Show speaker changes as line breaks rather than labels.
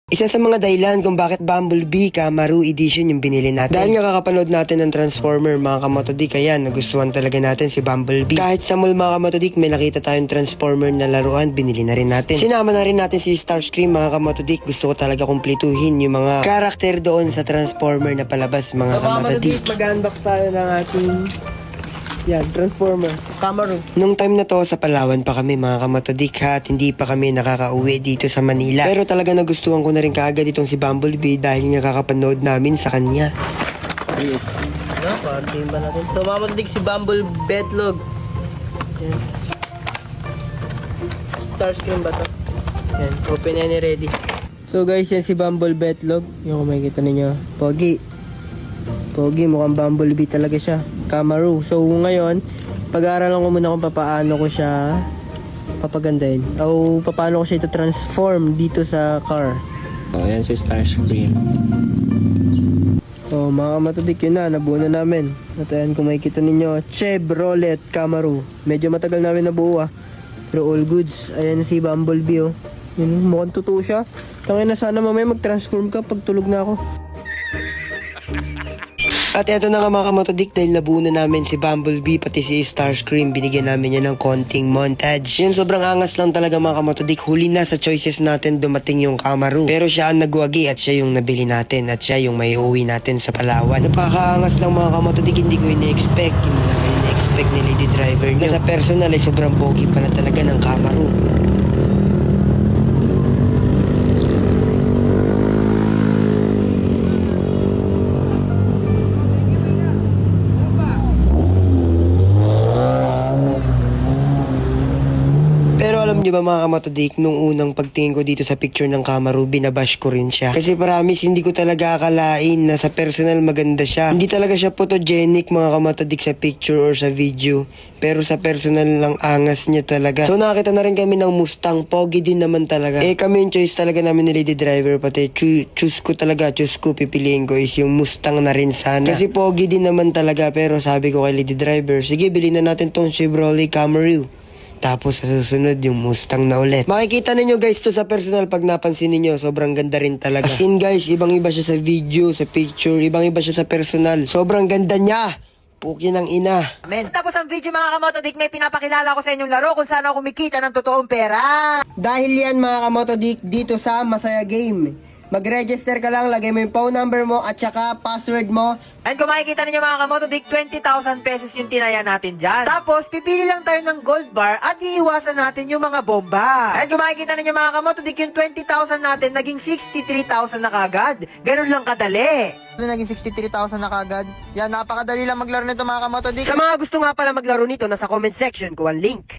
Isa sa mga dahilan kung bakit Bumblebee Camaro Edition yung binili natin. Dahil nga kakapanood natin ng Transformer mga kamotodik, kaya nagustuhan talaga natin si Bumblebee. Kahit sa mall mga kamotodik, may nakita tayong Transformer na laruan, binili na rin natin. Sinama na rin natin si Starscream mga kamotodik. Gusto ko talaga kumpletuhin yung mga karakter doon sa Transformer na palabas mga kamotodik. Mag-unbox tayo ng ating Transformer Camaro. Nung time na to, sa Palawan pa kami mga kamatodik at hindi pa kami nakakauwi dito sa Manila. Pero talaga nagustuhan ko na rin kaagad itong si Bumblebee dahil nga kakapanood namin sa kanya. Parting ba natin? So mga kamatodik, si Bumble Bedlog. Yan. Starscream ba to? Yan, open and ready. So guys, yan si Bumble Bedlog. Yung kung makikita ninyo, Pogi, mukhang Bumblebee talaga siya. Camaro. So ngayon, pag-aaralan ko muna kung paano ko siya papagandahin. O paano ko siya ito transform dito sa car.
Ayan si Starscream.
So mga kamatodik, yun na, nabuo na namin. At ayan, kung makikita ninyo, Chevrolet Camaro. Medyo matagal namin nabuo pero all goods. Ayan si Bumblebee Yun, mukhang totoo siya. Tangina, sana mamaya mag-transform ka pag tulog na ako. At eto na nga mga kamotodik, dahil nabuo na namin si Bumblebee pati si Starscream, binigyan namin niya ng konting montage. Yun, sobrang angas lang talaga mga kamotodik. Huli na sa choices natin dumating yung Camaro. Pero siya ang nagwagi at siya yung nabili natin at siya yung may uwi natin sa Palawan. Napakaangas lang mga kamotodik, hindi ko ina-expect. Hindi namin ina-expect ni Lady Driver niya. Sa personal ay sobrang pogi pala talaga ng Camaro. Pero alam niyo ba mga kamatodik, nung unang pagtingin ko dito sa picture ng Camaro, binabash ko rin siya. Kasi promise, hindi ko talaga akalain na sa personal maganda siya. Hindi talaga siya photogenic mga kamatodik sa picture or sa video. Pero sa personal lang angas niya talaga. So nakita na rin kami ng Mustang, pogi din naman talaga. Kami yung choice talaga namin ni Lady Driver, pati choose ko, pipiliin ko is yung Mustang na rin sana. Kasi pogi din naman talaga, pero sabi ko kay Lady Driver, sige bilhin na natin tong Chevrolet Camaro. Tapos sa susunod yung Mustang na ulit. Makikita ninyo guys to sa personal pag napansin ninyo. Sobrang ganda rin talaga. As in guys, ibang iba siya sa video, sa picture. Ibang iba siya sa personal. Sobrang ganda niya. Puki ng ina.
Amen. Tapos ang video mga kamotodik, may pinapakilala ko sa inyong laro kung saan ako kumikita ng totoong pera.
Dahil yan mga kamotodik, dito sa Masaya Game. Mag-register ka lang, lagay mo yung phone number mo at saka password mo.
And kung makikita ninyo mga kamotodik, 20,000 pesos yung tinaya natin dyan. Tapos, pipili lang tayo ng gold bar at iiwasan natin yung mga bomba. And kung makikita ninyo mga kamotodik, yung 20,000 natin, naging 63,000 na kagad. Ganun lang kadali.
Naging 63,000 na kagad. Yan, napakadali lang maglaro nito mga kamotodik.
Sa mga gusto nga pala maglaro nito, nasa comment section ko ang link.